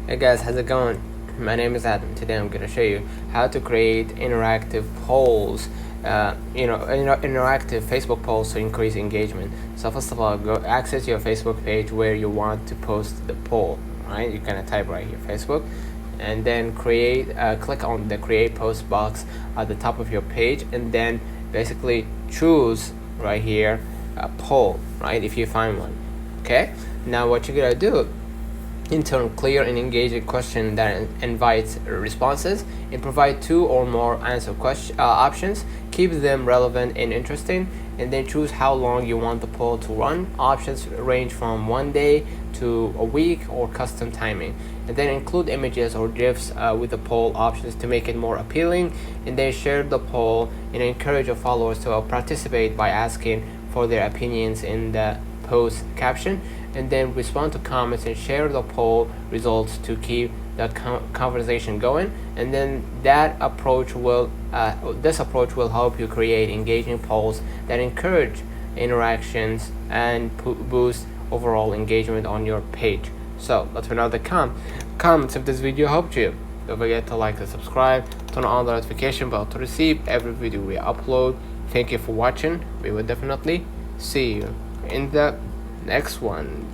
Hey guys, how's it going? My name is Adam. Today I'm gonna show you how to create interactive polls. Interactive Facebook polls to increase engagement. So first of all, go access your Facebook page where you want to post the poll. Right, you're gonna type right here Facebook, and then click on the create post box at the top of your page, and then basically choose right here a poll. Right, if you find one. Okay. Now what you're gonna do, enter clear and engaging question that invites responses, and provide two or more answer options. Keep them relevant and interesting, and then choose how long you want the poll to run. Options range from 1 day to a week or custom timing, and then include images or gifs with the poll options to make it more appealing, and then share the poll and encourage your followers to participate by asking for their opinions in the post caption, and then respond to comments and share the poll results to keep that conversation going. And then this approach will help you create engaging polls that encourage interactions and boost overall engagement on your page. So let's find out the comments if this video helped you. Don't forget to like and subscribe, turn on the notification bell to receive every video we upload. Thank you for watching. We will definitely see you in the next one.